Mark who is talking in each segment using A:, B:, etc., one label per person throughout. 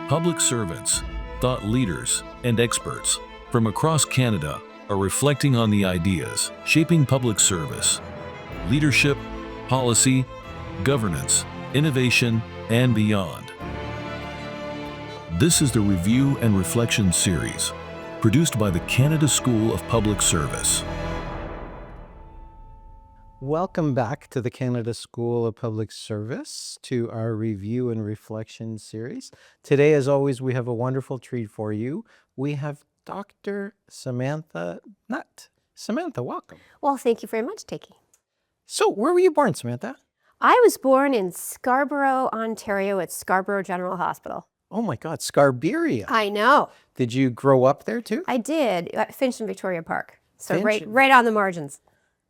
A: Public servants, thought leaders, and experts from across Canada are reflecting on the ideas shaping public service, leadership, policy, governance, innovation, and beyond. This is the Review and Reflection series, produced by the Canada School of Public Service.
B: Welcome back to the Canada School of Public Service, to our Review and Reflection series. Today, as always, we have a wonderful treat for you. We have Dr. Samantha Nutt. Samantha, welcome.
C: Well, thank you very much, Takey.
B: So, where were you born, Samantha?
C: I was born in Scarborough, Ontario at Scarborough General Hospital.
B: Oh my God, Scarborough.
C: I know.
B: Did you grow up there too?
C: I did. I finished in Victoria Park. So
B: Finch-
C: right on the margins.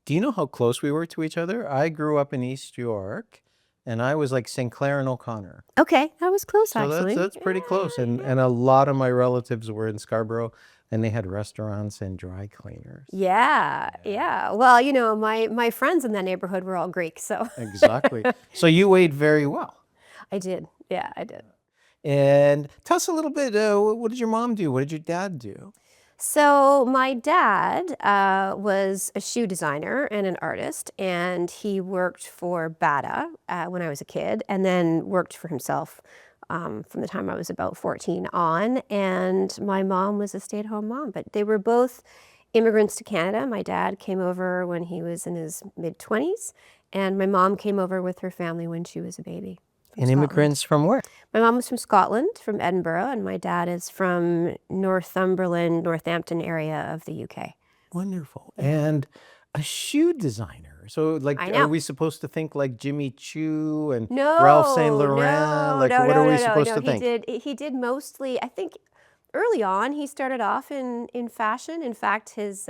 B: Do you know how close we were to each other? I grew up in East York, and I was like St. Clair and O'Connor.
C: Okay, that was close
B: So
C: actually.
B: that's pretty close. And a lot of my relatives were in Scarborough, and they had restaurants and dry cleaners.
C: Yeah. Well, you know, my friends in that neighborhood were all Greek, so.
B: Exactly. So you ate very well.
C: I did. Yeah, I did.
B: And tell us a little bit, what did your mom do? What did your dad do?
C: So my dad was a shoe designer and an artist, and he worked for Bata when I was a kid, and then worked for himself from the time I was about 14 on. And my mom was a stay-at-home mom, but they were both immigrants to Canada. My dad came over when he was in his mid-20s, and my mom came over with her family when she was a baby.
B: And immigrants from where?
C: My mom was from Scotland, from Edinburgh, and my dad is from Northumberland, Northampton area of the UK.
B: Wonderful. And a shoe designer. So like,
C: I know.
B: are we supposed to think like Jimmy Choo and
C: No,
B: Ralph Saint Laurent? Like, what are we supposed to think?
C: He did mostly, I think early on, he started off in fashion. In fact, his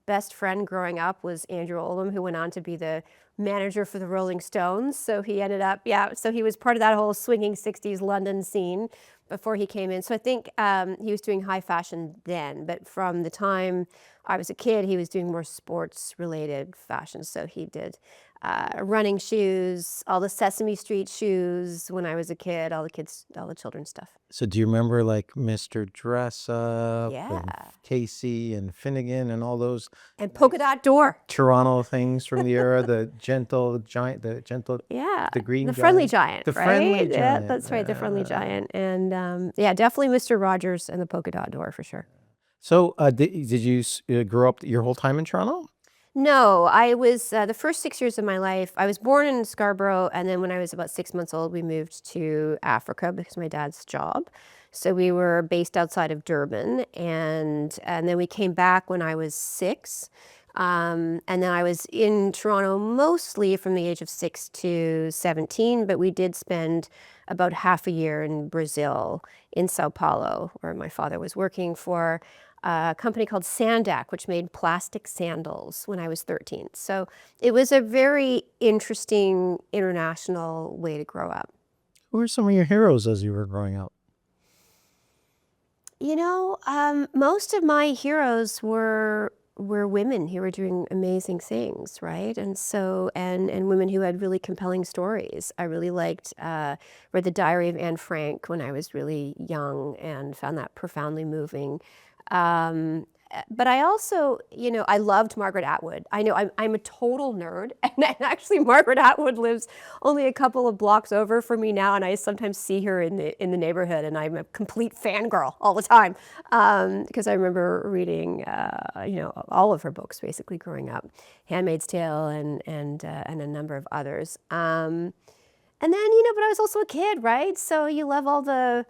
C: best friend growing up was Andrew Oldham, who went on to be the manager for the Rolling Stones. So he ended up, so he was part of that whole swinging 60s London scene before he came in. So I think he was doing high fashion then, but from the time I was a kid, he was doing more sports related fashion. So he did running shoes, all the Sesame Street shoes when I was a kid, all the children's stuff.
B: So do you remember like Mr. Dress Up
C: Yeah.
B: and Casey and Finnegan and all those
C: And Polka Dot Door.
B: Toronto things from the era, the gentle giant,
C: Yeah.
B: the green
C: The Friendly
B: giant.
C: Giant,
B: The
C: right?
B: Friendly
C: Yeah,
B: Giant.
C: that's right, the Friendly Giant. And definitely Mr. Rogers and the Polka Dot Door for sure.
B: So did you grow up your whole time in Toronto?
C: No, I was, the first 6 years of my life, I was born in Scarborough, and then when I was about 6 months old, we moved to Africa because of my dad's job. So we were based outside of Durban, and then we came back when I was 6. And then I was in Toronto mostly from the age of 6 to 17, but we did spend about half a year in Brazil, in Sao Paulo, where my father was working for a company called Sandak, which made plastic sandals when I was 13. So it was a very interesting international way to grow up.
B: Who were some of your heroes as you were growing up?
C: You know, most of my heroes were women who were doing amazing things, right? And so, and women who had really compelling stories. I really liked, read The Diary of Anne Frank when I was really young and found that profoundly moving. But I also, you know, I loved Margaret Atwood. I know I'm a total nerd, and actually Margaret Atwood lives only a couple of blocks over from me now, and I sometimes see her in the neighborhood, and I'm a complete fangirl all the time because I remember reading, you know, all of her books basically growing up, *Handmaid's Tale* and a number of others. And then, you know, but I was also a kid, right? So you love all the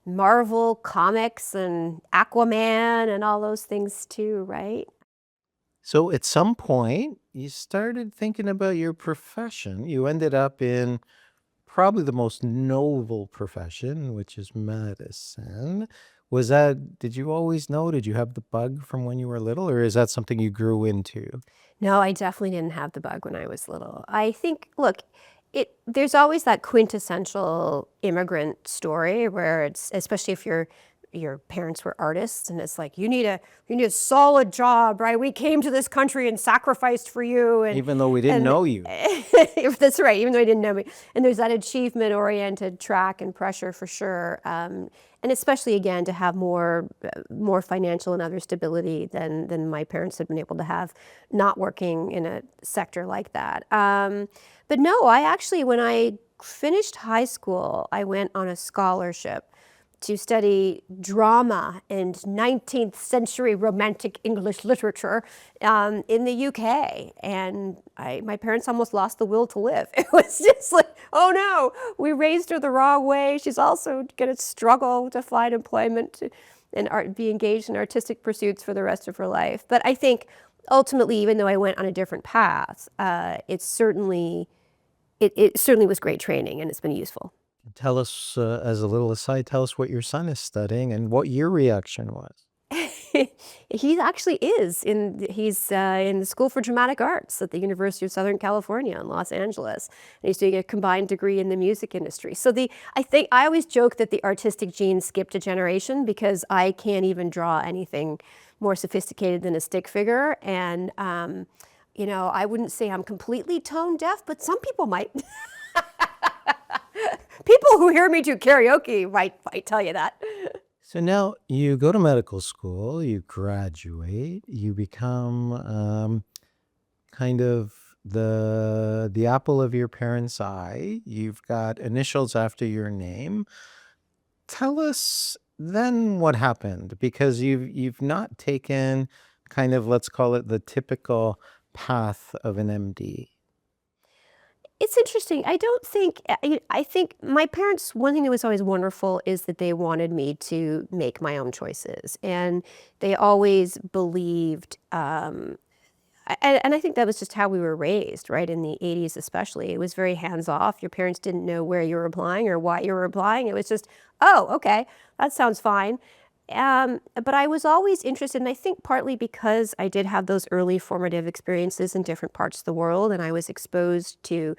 C: Marvel comics and Aquaman and all those things too, right?
B: So at some point, you started thinking about your profession. You ended up in probably the most noble profession, which is medicine. Did you always know? Did you have the bug from when you were little, or is that something you grew into?
C: No, I definitely didn't have the bug when I was little. I think, look, there's always that quintessential immigrant story where it's, especially if you're your parents were artists, and it's like, you need a solid job, right? We came to this country and sacrificed for you, and
B: Even though we didn't know you.
C: that's right, even though he didn't know me. And there's that achievement-oriented track and pressure for sure. And especially, again, to have more financial and other stability than my parents had been able to have, not working in a sector like that. But no, I actually, when I finished high school, I went on a scholarship to study drama and 19th century romantic English literature in the UK. And my parents almost lost the will to live. It was just like, oh no, we raised her the wrong way. She's also going to struggle to find employment and be engaged in artistic pursuits for the rest of her life. But I think ultimately, even though I went on a different path, it certainly was great training, and it's been useful.
B: Tell us, as a little aside, tell us what your son is studying and what your reaction was.
C: He actually is he's in the School for Dramatic Arts at the University of Southern California in Los Angeles. And he's doing a combined degree in the music industry. So I always joke that the artistic gene skipped a generation, because I can't even draw anything more sophisticated than a stick figure. And I wouldn't say I'm completely tone deaf, but some people might. People who hear me do karaoke might tell you that.
B: So now you go to medical school, you graduate, you become kind of the apple of your parents' eye. You've got initials after your name. Tell us then what happened, because you've not taken kind of, let's call it, the typical path of an MD.
C: It's interesting. I think my parents, one thing that was always wonderful is that they wanted me to make my own choices. And they always believed, and I think that was just how we were raised, right? In the 80s especially. It was very hands-off. Your parents didn't know where you were applying or why you were applying. It was just, oh, okay, that sounds fine. But I was always interested, and I think partly because I did have those early formative experiences in different parts of the world, and I was exposed to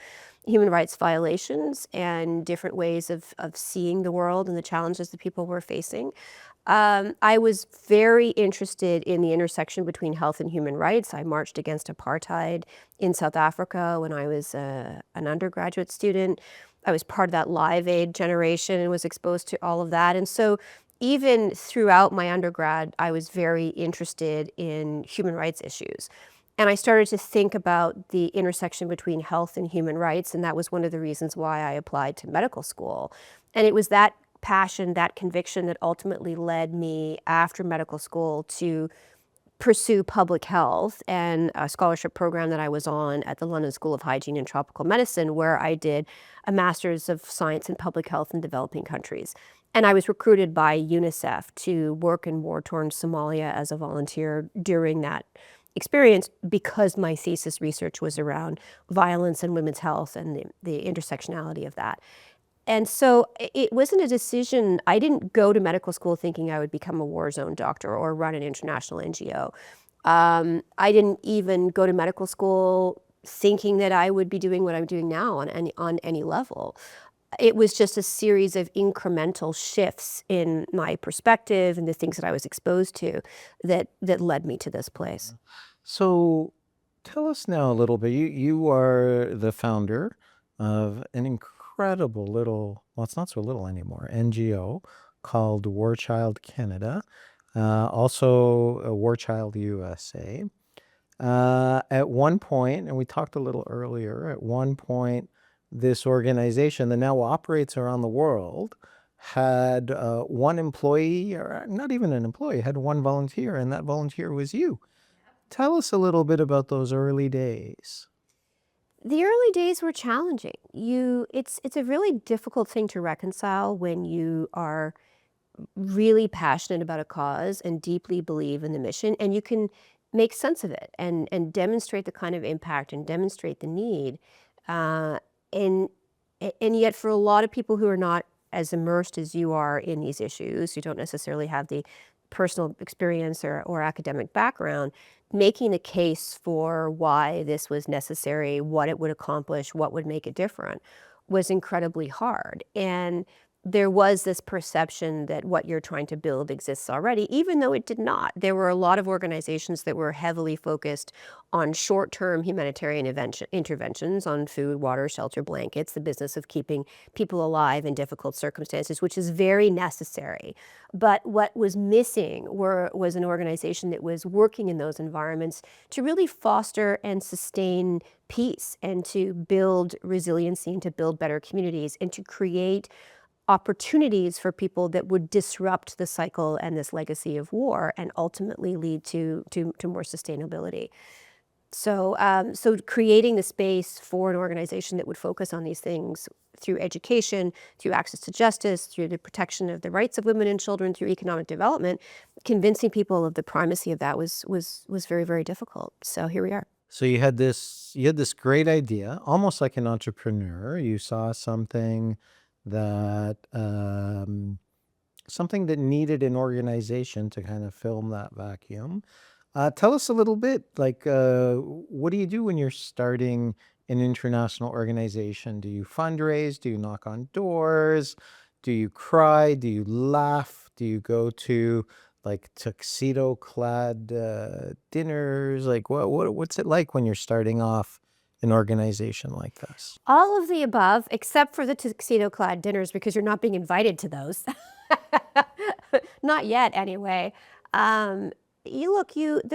C: human rights violations and different ways of seeing the world and the challenges that people were facing. I was very interested in the intersection between health and human rights. I marched against apartheid in South Africa when I was an undergraduate student. I was part of that Live Aid generation and was exposed to all of that. And so even throughout my undergrad, I was very interested in human rights issues. And I started to think about the intersection between health and human rights, and that was one of the reasons why I applied to medical school. And it was that passion, that conviction, that ultimately led me after medical school to pursue public health and a scholarship program that I was on at the London School of Hygiene and Tropical Medicine, where I did a Master's of Science in Public Health in developing countries. And I was recruited by UNICEF to work in war-torn Somalia as a volunteer during that experience, because my thesis research was around violence and women's health and the intersectionality of that. And so it wasn't a decision. I didn't go to medical school thinking I would become a war zone doctor or run an international NGO. I didn't even go to medical school thinking that I would be doing what I'm doing now on any level. It was just a series of incremental shifts in my perspective and the things that I was exposed to that led me to this place.
B: So tell us now a little bit. You are the founder of an incredible little, well, it's not so little anymore, NGO called War Child Canada, also War Child USA. At one point, and we talked a little earlier, at one point, this organization that now operates around the world had one employee, or not even an employee, had one volunteer, and that volunteer was you. Tell us a little bit about those early days.
C: The early days were challenging. It's a really difficult thing to reconcile when you are really passionate about a cause and deeply believe in the mission, and you can make sense of it and demonstrate the kind of impact and demonstrate the need. And yet for a lot of people who are not as immersed as you are in these issues, who don't necessarily have the personal experience or academic background, making the case for why this was necessary, what it would accomplish, what would make it different, was incredibly hard. And there was this perception that what you're trying to build exists already, even though it did not. There were a lot of organizations that were heavily focused on short-term humanitarian interventions on food, water, shelter, blankets, the business of keeping people alive in difficult circumstances, which is very necessary. But what was missing was an organization that was working in those environments to really foster and sustain peace and to build resiliency and to build better communities and to create opportunities for people that would disrupt the cycle and this legacy of war and ultimately lead to more sustainability. So, so creating the space for an organization that would focus on these things through education, through access to justice, through the protection of the rights of women and children, through economic development, convincing people of the primacy of that was very, very difficult. So here we are.
B: So you had this great idea, almost like an entrepreneur. You saw something that needed an organization to kind of fill that vacuum. Tell us a little bit, like, what do you do when you're starting an international organization? Do you fundraise? Do you knock on doors? Do you cry? Do you laugh? Do you go to like tuxedo-clad dinners? Like, what's it like when you're starting off an organization like this?
C: All of the above, except for the tuxedo-clad dinners, because you're not being invited to those. Not yet, anyway. The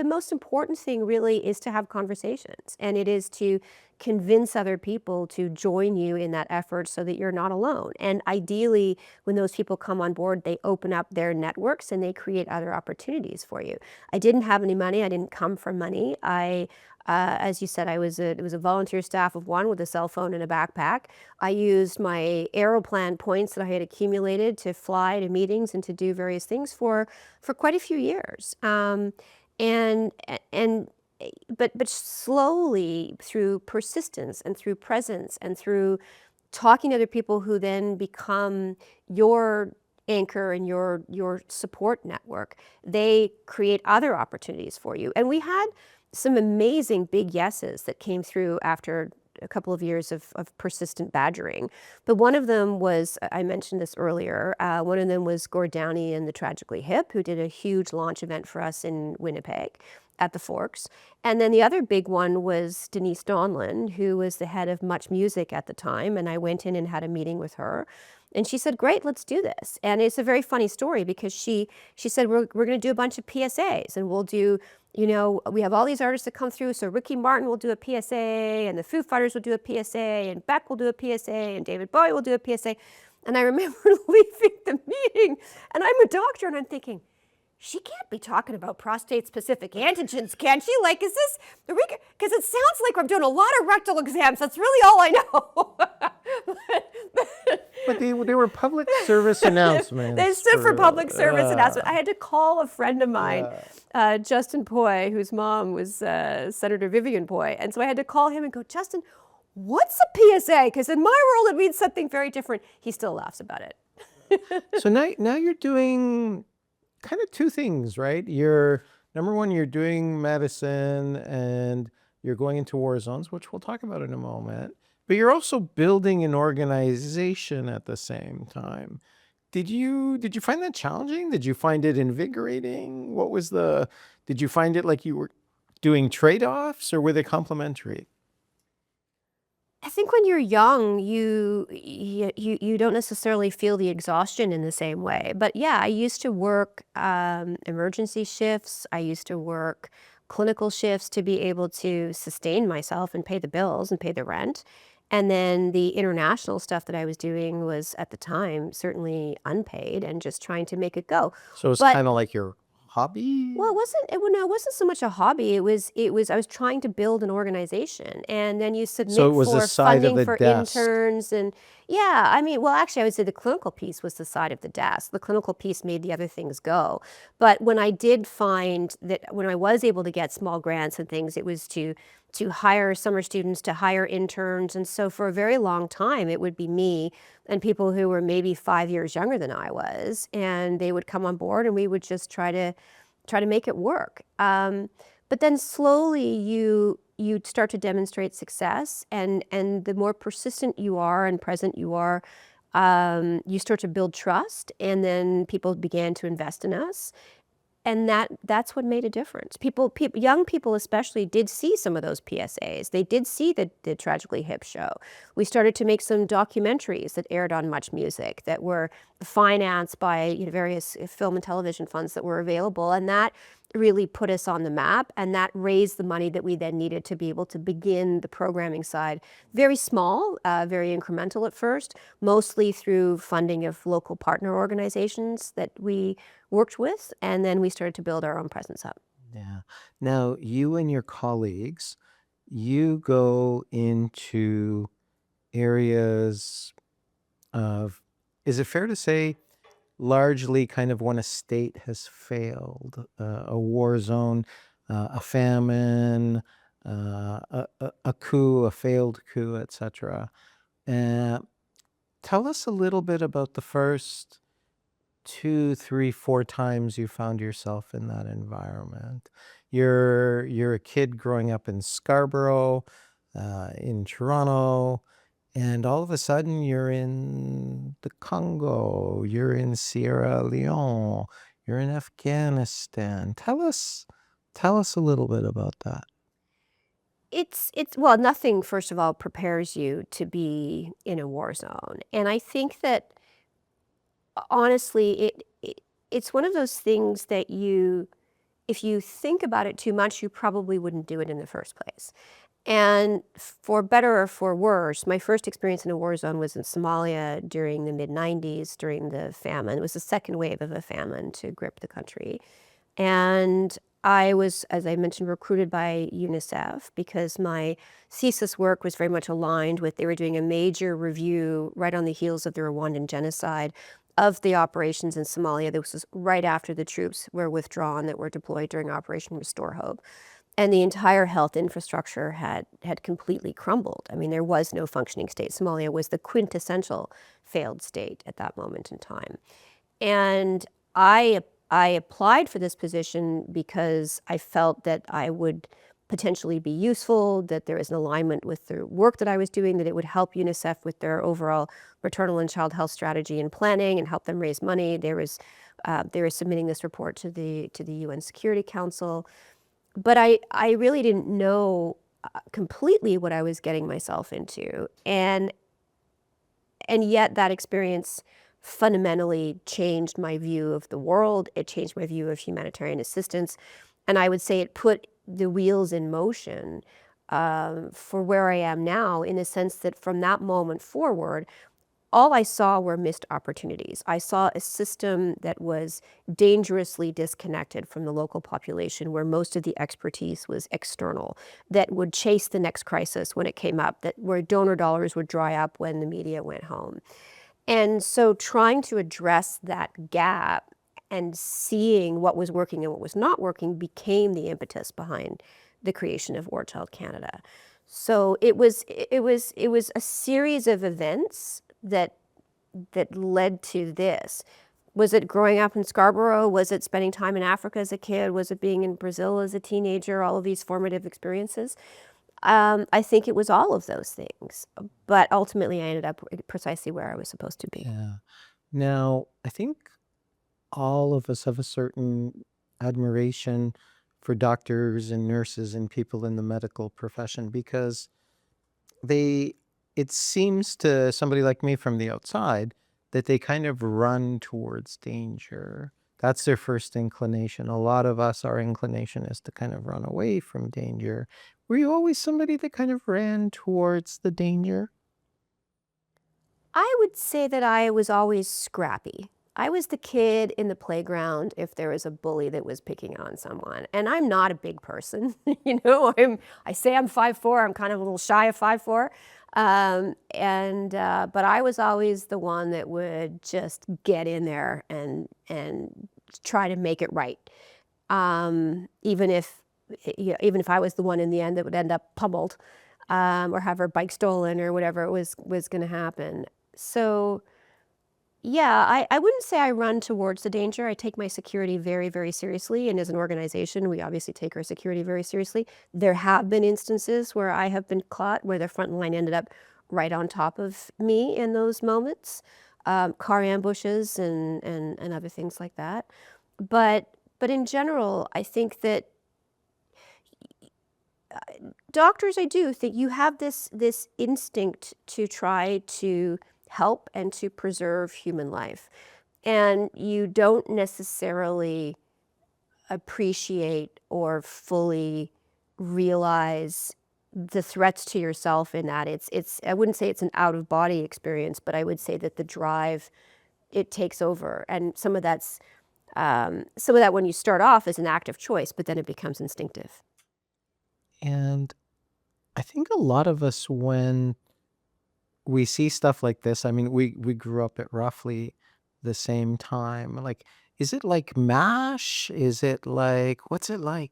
C: most important thing really is to have conversations, and it is to convince other people to join you in that effort so that you're not alone. And ideally, when those people come on board, they open up their networks and they create other opportunities for you. I didn't have any money. I didn't come from money. As you said, it was a volunteer staff of one with a cell phone and a backpack. I used my Aeroplan points that I had accumulated to fly to meetings and to do various things for quite a few years. But slowly, through persistence and through presence and through talking to other people who then become your anchor and your support network, they create other opportunities for you. And we had some amazing big yeses that came through after a couple of years of persistent badgering. But one of them was, I mentioned this earlier, one of them was Gord Downey and the Tragically Hip, who did a huge launch event for us in Winnipeg at the Forks. And then the other big one was Denise Donlin, who was the head of Much Music at the time. And I went in and had a meeting with her. And she said, great, let's do this. And it's a very funny story because she said, we're going to do a bunch of PSAs and we'll do, we have all these artists that come through. So Ricky Martin will do a PSA and the Foo Fighters will do a PSA and Beck will do a PSA and David Bowie will do a PSA. And I remember leaving the meeting and I'm a doctor and I'm thinking, she can't be talking about prostate-specific antigens, can she? Like, is this, because it sounds like I'm doing a lot of rectal exams. That's really all I know.
B: But they were public service announcements.
C: They stood for public service announcement. I had to call a friend of mine, Justin Poy, whose mom was Senator Vivian Poy. And so I had to call him and go, Justin, what's a PSA? Because in my world, it means something very different. He still laughs about it.
B: So now you're doing kind of two things, right? Number one, you're doing medicine and you're going into war zones, which we'll talk about in a moment. But you're also building an organization at the same time. Did you find that challenging? Did you find it invigorating? Did you find it like you were doing trade-offs or were they complementary?
C: I think when you're young, you don't necessarily feel the exhaustion in the same way. But yeah, I used to work emergency shifts. I used to work clinical shifts to be able to sustain myself and pay the bills and pay the rent. And then the international stuff that I was doing was at the time certainly unpaid and just trying to make it go.
B: So it's kind of like your hobby?
C: Well, it wasn't so much a hobby. It was I was trying to build an organization, and then you submit
B: So it was
C: for
B: the side of
C: funding
B: the
C: for
B: desk.
C: interns, and yeah, I mean, well, actually, I would say the clinical piece was the side of the desk. The clinical piece made the other things go. But when I did find that when I was able to get small grants and things, it was to hire summer students, to hire interns, and so for a very long time, it would be me and people who were maybe 5 years younger than I was, and they would come on board, and we would just try to make it work. But then slowly you start to demonstrate success, and the more persistent you are and present you are, You start to build trust, and then people began to invest in us. And that's what made a difference. Young people especially did see some of those PSAs. They did see the Tragically Hip show. We started to make some documentaries that aired on Much Music that were financed by, various film and television funds that were available, and that really put us on the map, and that raised the money that we then needed to be able to begin the programming side. Very small, very incremental at first, mostly through funding of local partner organizations that we worked with, and then we started to build our own presence up.
B: Yeah. Now, you and your colleagues, you go into areas of, is it fair to say, largely kind of when a state has failed, a war zone, a famine, a coup, a failed coup, etc. Uh, Tell us a little bit about the first 2, 3, 4 times you found yourself in that environment. You're a kid growing up in Scarborough, in Toronto, and all of a sudden you're in the Congo, you're in Sierra Leone, you're in Afghanistan. Tell us a little bit about that.
C: Well, nothing, first of all, prepares you to be in a war zone. And I think that honestly, it's one of those things that if you think about it too much, you probably wouldn't do it in the first place. And for better or for worse, my first experience in a war zone was in Somalia during the mid-90s, during the famine. It was the second wave of a famine to grip the country. And I was, as I mentioned, recruited by UNICEF because my thesis work was very much aligned with, they were doing a major review right on the heels of the Rwandan genocide of the operations in Somalia. This was right after the troops were withdrawn that were deployed during Operation Restore Hope. And the entire health infrastructure had completely crumbled. I mean, there was no functioning state. Somalia was the quintessential failed state at that moment in time. And I applied for this position because I felt that I would potentially be useful, that there is an alignment with the work that I was doing, that it would help UNICEF with their overall maternal and child health strategy and planning and help them raise money. They were submitting this report to the UN Security Council. But I really didn't know completely what I was getting myself into. And yet that experience fundamentally changed my view of the world. It changed my view of humanitarian assistance. And I would say it put the wheels in motion for where I am now, in the sense that from that moment forward, all I saw were missed opportunities. I saw a system that was dangerously disconnected from the local population, where most of the expertise was external, that would chase the next crisis when it came up, where donor dollars would dry up when the media went home. And so trying to address that gap and seeing what was working and what was not working became the impetus behind the creation of War Child Canada. So it was a series of events that led to this. Was it growing up in Scarborough? Was it spending time in Africa as a kid? Was it being in Brazil as a teenager? All of these formative experiences. I think it was all of those things, but ultimately I ended up precisely where I was supposed to be.
B: Yeah. Now, I think all of us have a certain admiration for doctors and nurses and people in the medical profession, because it seems to somebody like me from the outside that they kind of run towards danger. That's their first inclination. A lot of us, our inclination is to kind of run away from danger. Were you always somebody that kind of ran towards the danger?
C: I would say that I was always scrappy. I was the kid in the playground if there was a bully that was picking on someone. And I'm not a big person. I say I'm 5'4", I'm kind of a little shy of 5'4". But I was always the one that would just get in there and try to make it right. Even if I was the one in the end that would end up pummeled, or have her bike stolen, or whatever it was going to happen. So yeah, I wouldn't say I run towards the danger. I take my security very, very seriously. And as an organization, we obviously take our security very seriously. There have been instances where I have been caught, where the front line ended up right on top of me in those moments. car ambushes and other things like that. But in general, I think that doctors, I do think you have this instinct to try to help and to preserve human life, and you don't necessarily appreciate or fully realize the threats to yourself in that. It's I wouldn't say it's an out of body experience, but I would say that the drive, it takes over, and some of that when you start off is an active choice, but then it becomes instinctive.
B: And I think a lot of us, when we see stuff like this, I mean, we grew up at roughly the same time. Like, is it like MASH? Is it like, what's it like?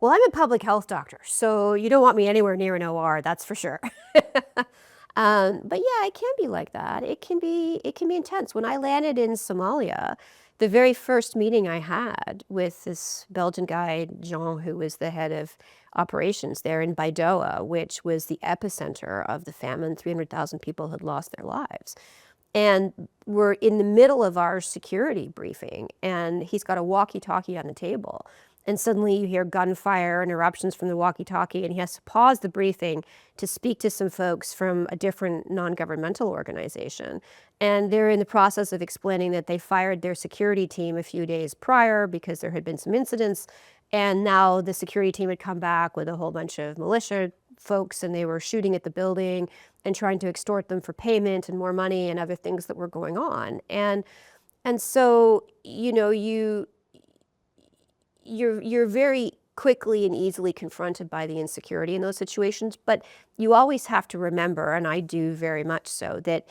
C: Well, I'm a public health doctor, so you don't want me anywhere near an OR, that's for sure. But yeah, it can be like that. It can be intense. When I landed in Somalia, the very first meeting I had with this Belgian guy, Jean, who was the head of operations there in Baidoa, which was the epicenter of the famine. 300,000 people had lost their lives. And we're in the middle of our security briefing, and he's got a walkie-talkie on the table. And suddenly you hear gunfire and eruptions from the walkie-talkie, and he has to pause the briefing to speak to some folks from a different non-governmental organization. And they're in the process of explaining that they fired their security team a few days prior because there had been some incidents. And now the security team had come back with a whole bunch of militia folks, and they were shooting at the building and trying to extort them for payment and more money and other things that were going on. And so, you're very quickly and easily confronted by the insecurity in those situations, but you always have to remember, and I do very much so, that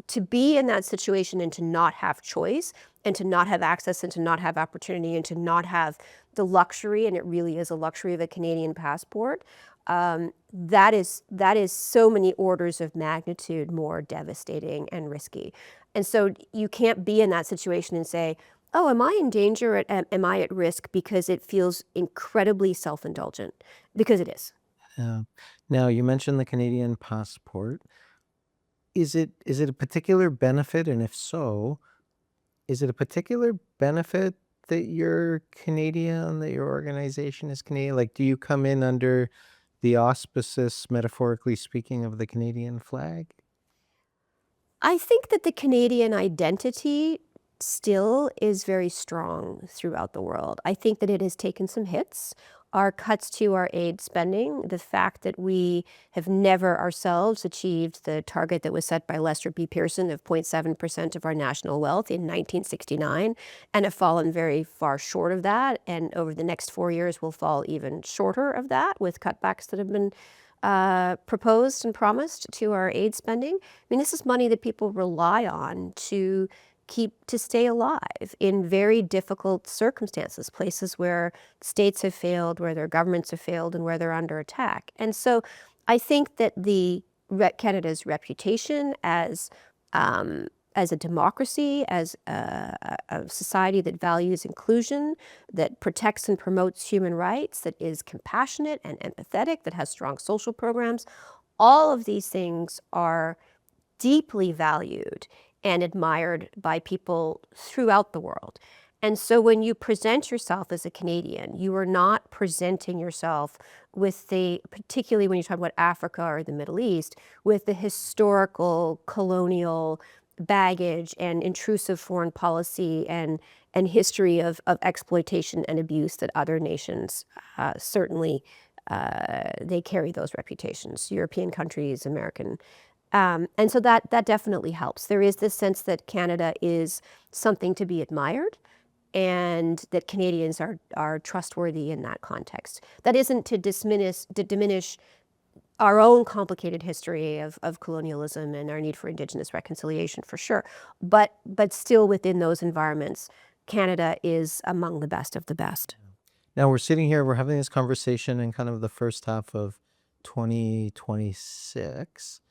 C: to be in that situation and to not have choice and to not have access and to not have opportunity and to not have the luxury, and it really is a luxury, of a Canadian passport, that is so many orders of magnitude more devastating and risky. And so you can't be in that situation and say, oh, am I in danger? Am I at risk? Because it feels incredibly self-indulgent, because it is.
B: Yeah. Now, you mentioned the Canadian passport. Is it a particular benefit? And if so, is it a particular benefit that you're Canadian, that your organization is Canadian? Like, do you come in under the auspices, metaphorically speaking, of the Canadian flag?
C: I think that the Canadian identity still is very strong throughout the world. I think that it has taken some hits. Our cuts to our aid spending, the fact that we have never ourselves achieved the target that was set by Lester B. Pearson of 0.7% of our national wealth in 1969, and have fallen very far short of that. And over the next 4 years, we'll fall even shorter of that with cutbacks that have been proposed and promised to our aid spending. I mean, this is money that people rely on to stay alive in very difficult circumstances, places where states have failed, where their governments have failed, and where they're under attack. And so I think that Canada's reputation as a democracy, as a society that values inclusion, that protects and promotes human rights, that is compassionate and empathetic, that has strong social programs, all of these things are deeply valued and admired by people throughout the world. And so when you present yourself as a Canadian, you are not presenting yourself with particularly when you talk about Africa or the Middle East, with the historical colonial baggage and intrusive foreign policy and history of exploitation and abuse that other nations certainly they carry those reputations, European countries, American. And so that definitely helps. There is this sense that Canada is something to be admired, and that Canadians are trustworthy in that context. That isn't to diminish our own complicated history of colonialism and our need for Indigenous reconciliation, for sure. But still within those environments, Canada is among the best of the best.
B: Now we're sitting here, we're having this conversation in kind of the first half of 2026.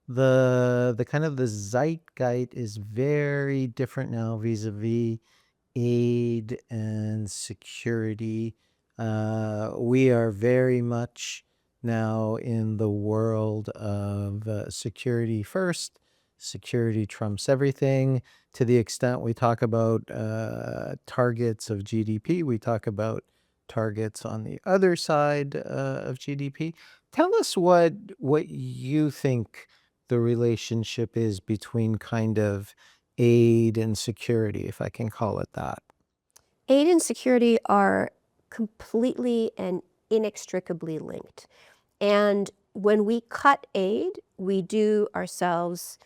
B: The kind of the zeitgeist is very different now vis-a-vis aid and security. We are very much now in the world of security first, security trumps everything. To the extent we talk about targets of GDP, we talk about targets on the other side of GDP. Tell us what you think the relationship is between kind of aid and security, if I can call it that.
C: Aid and security are completely and inextricably linked. And when we cut aid, we do ourselves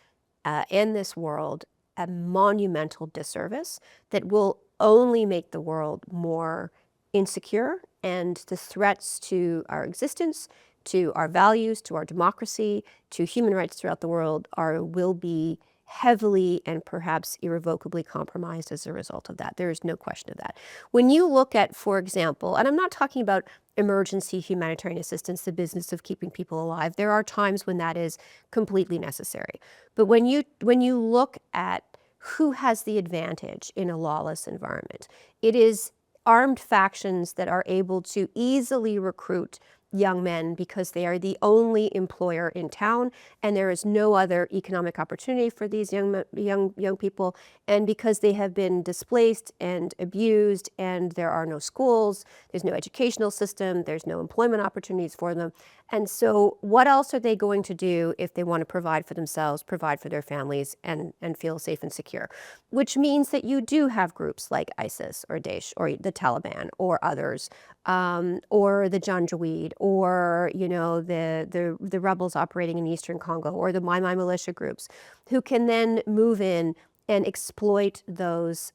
C: and this world a monumental disservice that will only make the world more insecure, and the threats to our existence, to our values, to our democracy, to human rights throughout the world will be heavily and perhaps irrevocably compromised as a result of that. There is no question of that. When you look at, for example, and I'm not talking about emergency humanitarian assistance, the business of keeping people alive. There are times when that is completely necessary. But when you look at who has the advantage in a lawless environment, it is armed factions that are able to easily recruit young men because they are the only employer in town, and there is no other economic opportunity for these young people, and because they have been displaced and abused, and there are no schools, there's no educational system, there's no employment opportunities for them. And so what else are they going to do if they want to provide for themselves, provide for their families, and feel safe and secure? Which means that you do have groups like ISIS or Daesh or the Taliban or others, or the Janjaweed, or the rebels operating in eastern Congo, or the Mai Mai militia groups, who can then move in and exploit those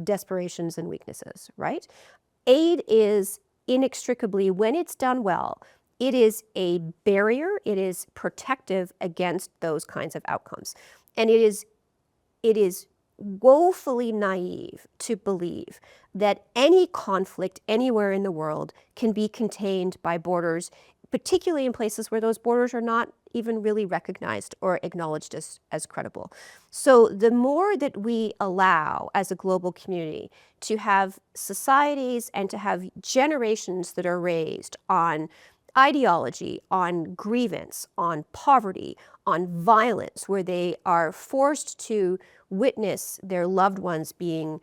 C: desperations and weaknesses, right? Aid is inextricably, when it's done well, it is a barrier, it is protective against those kinds of outcomes. And it is woefully naive to believe that any conflict anywhere in the world can be contained by borders, particularly in places where those borders are not even really recognized or acknowledged as credible. So the more that we allow as a global community to have societies and to have generations that are raised on ideology, on grievance, on poverty, on violence, where they are forced to witness their loved ones being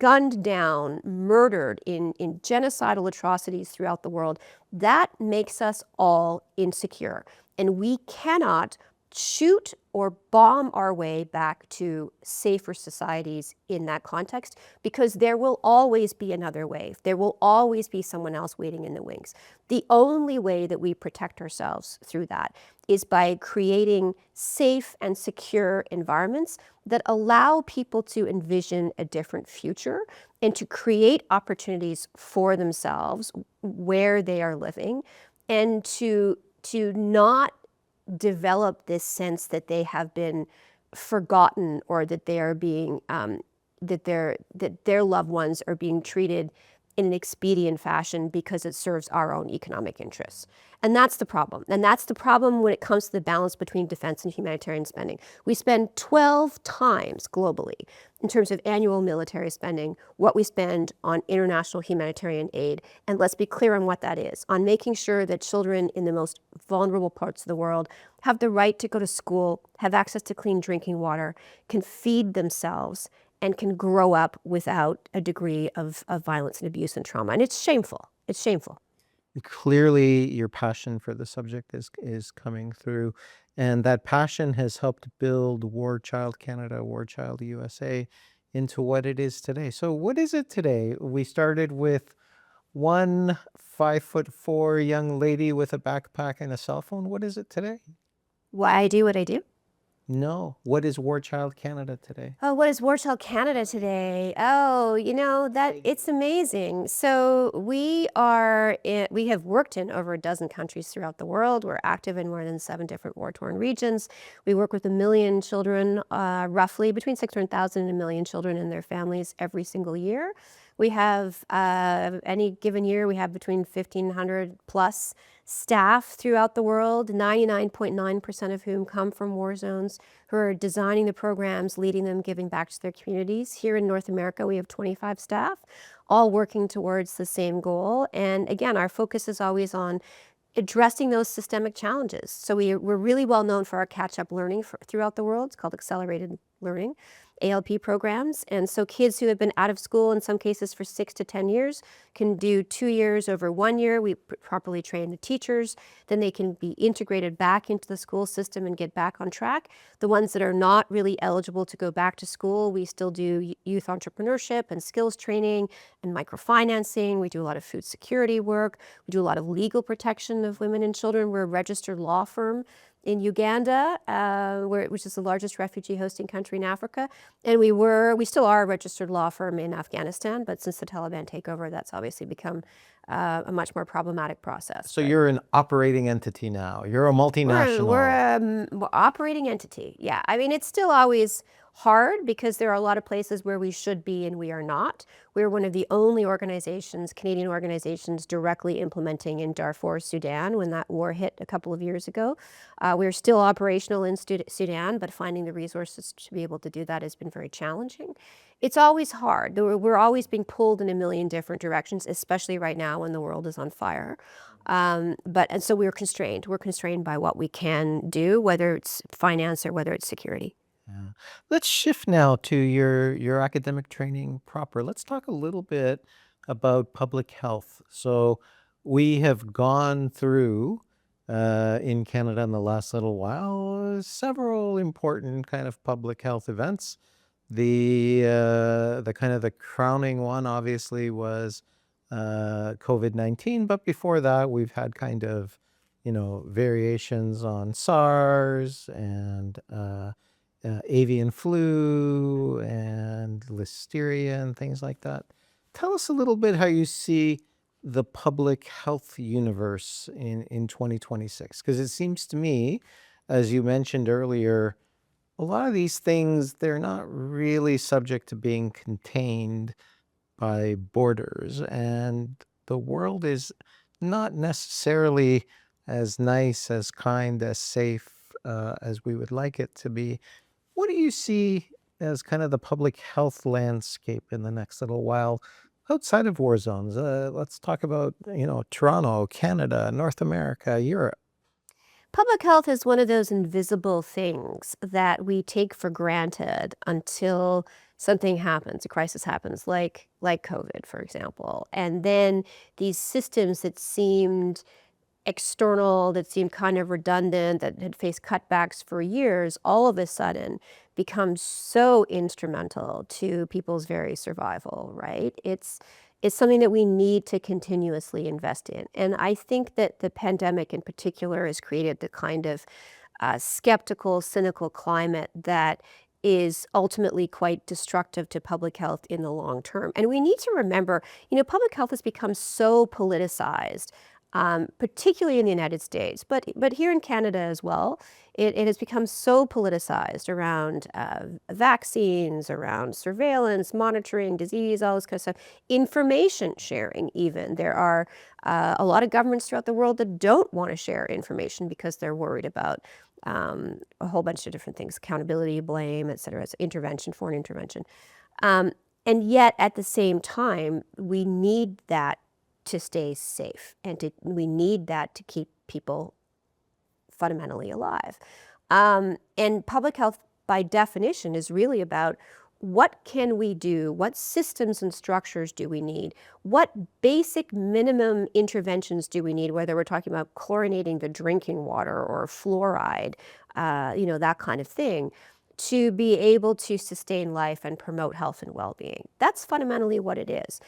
C: gunned down, murdered in genocidal atrocities throughout the world, that makes us all insecure. And we cannot shoot or bomb our way back to safer societies in that context, because there will always be another wave. There will always be someone else waiting in the wings. The only way that we protect ourselves through that is by creating safe and secure environments that allow people to envision a different future and to create opportunities for themselves where they are living, and to not develop this sense that they have been forgotten, or that they are being that their loved ones are being treated in an expedient fashion because it serves our own economic interests. And that's the problem. And that's the problem when it comes to the balance between defense and humanitarian spending. We spend 12 times globally, in terms of annual military spending, what we spend on international humanitarian aid. And let's be clear on what that is: on making sure that children in the most vulnerable parts of the world have the right to go to school, have access to clean drinking water, can feed themselves, and can grow up without a degree of violence and abuse and trauma. And it's shameful. It's shameful.
B: Clearly, your passion for the subject is coming through, and that passion has helped build War Child Canada, War Child USA into what it is today. So what is it today? We started with one 5'4" young lady with a backpack and a cell phone. What is it today?
C: Why I do what I do?
B: No. What is War Child Canada today?
C: Oh, what is War Child Canada today? Oh, that it's amazing. So we have worked in over a dozen countries throughout the world. We're active in more than 7 different war-torn regions. We work with 1 million children, roughly between 600,000 and 1 million children and their families every single year. We have, any given year, we have between 1,500 plus staff throughout the world, 99.9% of whom come from war zones, who are designing the programs, leading them, giving back to their communities. Here in North America, we have 25 staff, all working towards the same goal. And again, our focus is always on addressing those systemic challenges. So we're really well known for our catch-up learning throughout the world. It's called accelerated learning, ALP programs. And so kids who have been out of school in some cases for 6 to 10 years can do 2 years over 1 year. We properly train the teachers. Then they can be integrated back into the school system and get back on track. The ones that are not really eligible to go back to school, we still do youth entrepreneurship and skills training and microfinancing. We do a lot of food security work. We do a lot of legal protection of women and children. We're a registered law firm in Uganda, which is the largest refugee hosting country in Africa. And we still are a registered law firm in Afghanistan, but since the Taliban takeover, that's obviously become a much more problematic process.
B: So you're an operating entity now. You're a multinational.
C: We're operating entity. Yeah. I mean, it's still always hard because there are a lot of places where we should be and we are not. We're one of the only organizations, Canadian organizations, directly implementing in Darfur, Sudan, when that war hit a couple of years ago. We're still operational in Sudan, but finding the resources to be able to do that has been very challenging. It's always hard. We're always being pulled in a million different directions, especially right now when the world is on fire. And so we're constrained. We're constrained by what we can do, whether it's finance or whether it's security.
B: Yeah. Let's shift now to your academic training proper. Let's talk a little bit about public health. So we have gone through in Canada in the last little while several important kind of public health events. The kind of the crowning one obviously was COVID-19, but before that we've had kind of variations on SARS and avian flu and listeria and things like that. Tell us a little bit how you see the public health universe in 2026, because it seems to me, as you mentioned earlier, a lot of these things, they're not really subject to being contained by borders, and the world is not necessarily as nice, as kind, as safe as we would like it to be. What do you see as kind of the public health landscape in the next little while outside of war zones? Let's talk about, Toronto, Canada, North America, Europe.
C: Public health is one of those invisible things that we take for granted until something happens, a crisis happens, like COVID, for example. And then these systems that seemed external, that seemed kind of redundant, that had faced cutbacks for years, all of a sudden become so instrumental to people's very survival, right? It's something that we need to continuously invest in. And I think that the pandemic in particular has created the kind of skeptical, cynical climate that is ultimately quite destructive to public health in the long term. And we need to remember, public health has become so politicized, particularly in the United States, but here in Canada as well. It has become so politicized around vaccines, around surveillance, monitoring, disease, all this kind of stuff, information sharing even. There are a lot of governments throughout the world that don't want to share information because they're worried about a whole bunch of different things, accountability, blame, et cetera, intervention, foreign intervention. And yet at the same time, we need that to stay safe, and we need that to keep people fundamentally alive. And public health, by definition, is really about what can we do, what systems and structures do we need, what basic minimum interventions do we need, whether we're talking about chlorinating the drinking water or fluoride, that kind of thing, to be able to sustain life and promote health and well-being. That's fundamentally what it is.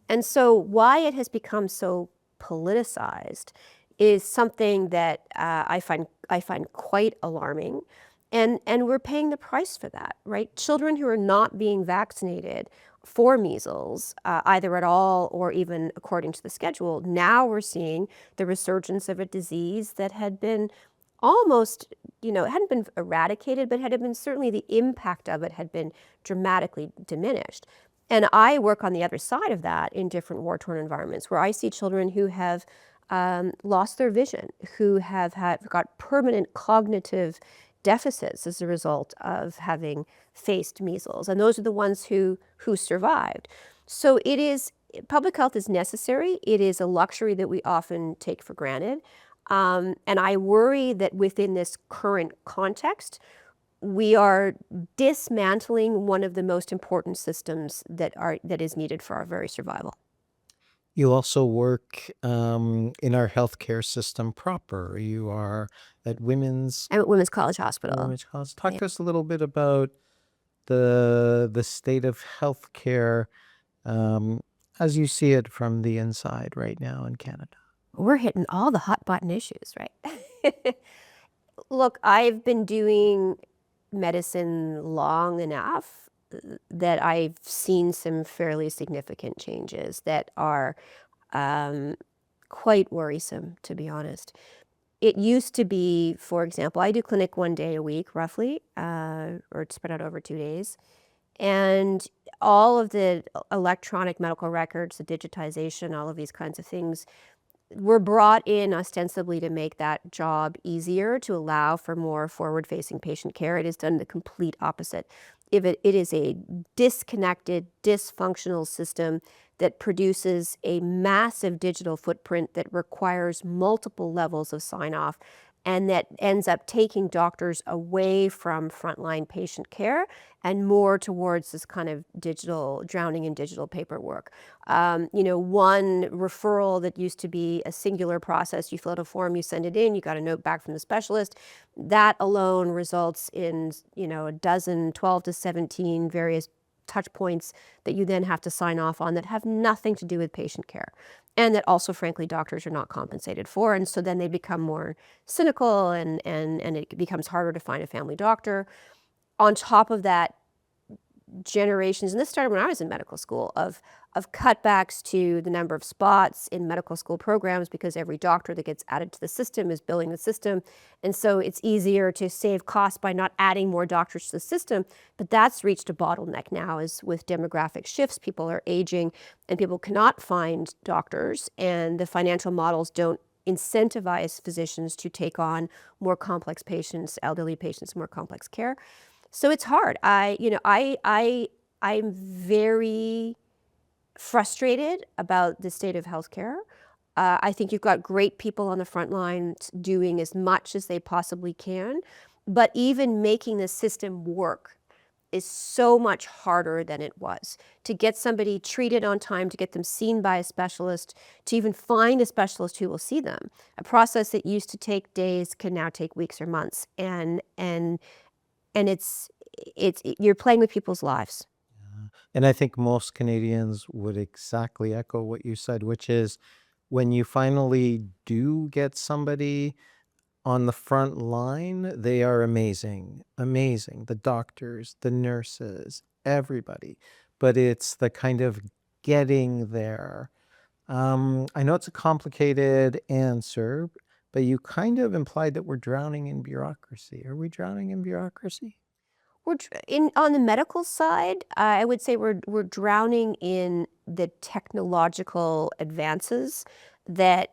C: And so why it has become so politicized is something that I find quite alarming. And we're paying the price for that, right? Children who are not being vaccinated for measles, either at all or even according to the schedule, now we're seeing the resurgence of a disease that had been almost, it hadn't been eradicated, but had been certainly the impact of it had been dramatically diminished. And I work on the other side of that in different war-torn environments where I see children who have lost their vision, who have got permanent cognitive deficits as a result of having faced measles. And those are the ones who survived. So public health is necessary. It is a luxury that we often take for granted. And I worry that within this current context, we are dismantling one of the most important systems that is needed for our very survival.
B: You also work in our healthcare system proper. You are at
C: I'm at Women's College Hospital.
B: Women's College. Talk
C: Yeah.
B: to us a little bit about the state of healthcare as you see it from the inside right now in Canada.
C: We're hitting all the hot button issues, right? Look, I've been doing medicine long enough that I've seen some fairly significant changes that are quite worrisome, to be honest. It used to be, for example, I do clinic 1 day a week, roughly, or it's spread out over 2 days. And all of the electronic medical records, the digitization, all of these kinds of things were brought in ostensibly to make that job easier, to allow for more forward-facing patient care. It has done the complete opposite. It is a disconnected, dysfunctional system that produces a massive digital footprint that requires multiple levels of sign-off, and that ends up taking doctors away from frontline patient care and more towards this kind of drowning in digital paperwork. One referral that used to be a singular process, you fill out a form, you send it in, you got a note back from the specialist. That alone results in, a dozen, 12 to 17 various touch points that you then have to sign off on that have nothing to do with patient care. And that also, frankly, doctors are not compensated for. And so then they become more cynical and it becomes harder to find a family doctor. On top of that, generations, and this started when I was in medical school, of cutbacks to the number of spots in medical school programs because every doctor that gets added to the system is billing the system. And so it's easier to save costs by not adding more doctors to the system. But that's reached a bottleneck now, is with demographic shifts. People are aging and people cannot find doctors, and the financial models don't incentivize physicians to take on more complex patients, elderly patients, more complex care. So it's hard. I'm very frustrated about the state of healthcare. I think you've got great people on the front lines doing as much as they possibly can, but even making the system work is so much harder than it was. To get somebody treated on time, to get them seen by a specialist, to even find a specialist who will see them. A process that used to take days can now take weeks or months. And it's you're playing with people's lives.
B: And I think most Canadians would exactly echo what you said, which is when you finally do get somebody on the front line, they are amazing, amazing. The doctors, the nurses, everybody. But it's the kind of getting there. I know it's a complicated answer, but you kind of implied that we're drowning in bureaucracy. Are we drowning in bureaucracy?
C: On the medical side, I would say we're drowning in the technological advances that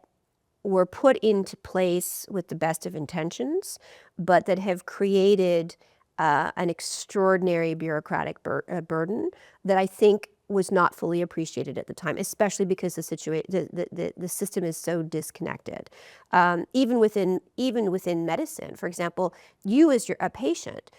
C: were put into place with the best of intentions, but that have created an extraordinary bureaucratic burden that I think was not fully appreciated at the time, especially because the system is so disconnected. Even within medicine, for example, you as a patient,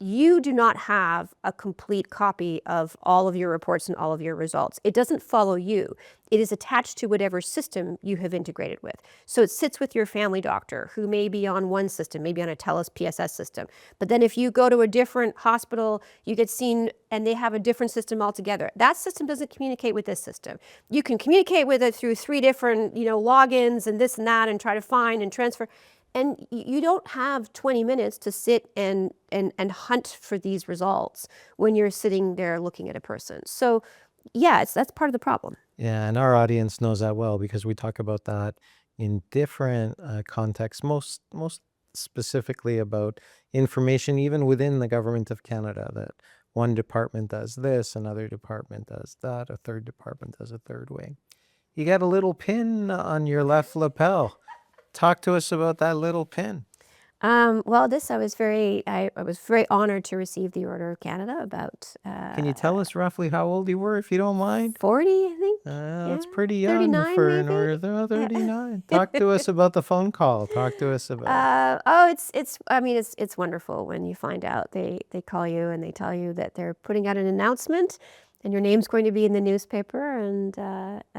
C: you do not have a complete copy of all of your reports and all of your results. It doesn't follow you. It is attached to whatever system you have integrated with. So it sits with your family doctor, who may be on one system, maybe on a TELUS PSS system. But then if you go to a different hospital, you get seen and they have a different system altogether. That system doesn't communicate with this system. You can communicate with it through 3 different, logins and this and that, and try to find and transfer. And you don't have 20 minutes to sit and hunt for these results when you're sitting there looking at a person. So yeah, that's part of the problem.
B: Yeah, and our audience knows that well because we talk about that in different contexts, most specifically about information even within the government of Canada, that one department does this, another department does that, a third department does a third way. You got a little pin on your left lapel. Talk to us about that little pin.
C: Well, I was very honored to receive the Order of Canada about
B: Can you tell us roughly how old you were, if you don't mind?
C: 40, I think.
B: That's
C: Yeah,
B: pretty young
C: 39
B: for an
C: maybe.
B: order.
C: Yeah.
B: 39. Talk to us about the phone call. Talk to us about it.
C: I mean, it's wonderful when you find out they call you and they tell you that they're putting out an announcement and your name's going to be in the newspaper, and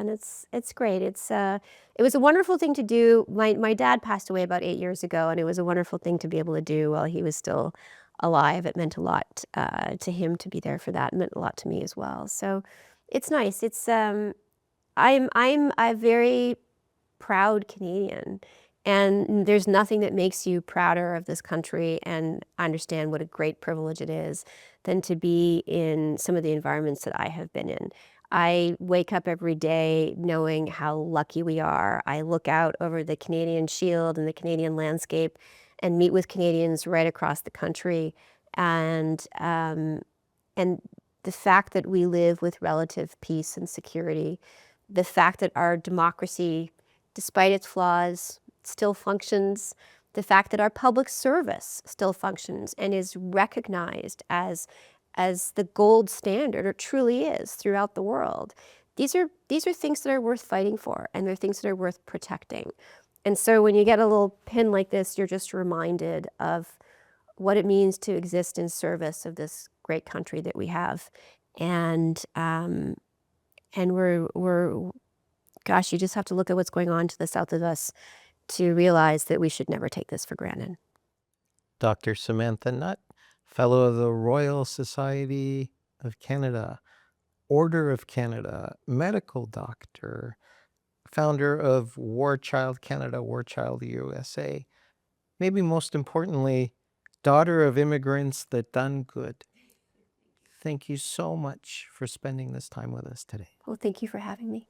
C: it's great. It was a wonderful thing to do. My dad passed away about 8 years ago, and it was a wonderful thing to be able to do while he was still alive. It meant a lot to him to be there for that. It meant a lot to me as well. So it's nice. I'm a very proud Canadian. And there's nothing that makes you prouder of this country and understand what a great privilege it is than to be in some of the environments that I have been in. I wake up every day knowing how lucky we are. I look out over the Canadian Shield and the Canadian landscape and meet with Canadians right across the country. And the fact that we live with relative peace and security, the fact that our democracy, despite its flaws, still functions, the fact that our public service still functions and is recognized as the gold standard, or truly is, throughout the world. These are things that are worth fighting for, and they're things that are worth protecting. And so when you get a little pin like this, you're just reminded of what it means to exist in service of this great country that we have. And we're gosh, you just have to look at what's going on to the south of us to realize that we should never take this for granted.
B: Dr. Samantha Nutt, Fellow of the Royal Society of Canada, Order of Canada, medical doctor, founder of War Child Canada, War Child USA. Maybe most importantly, daughter of immigrants that done good. Thank you so much for spending this time with us today.
C: Well, thank you for having me.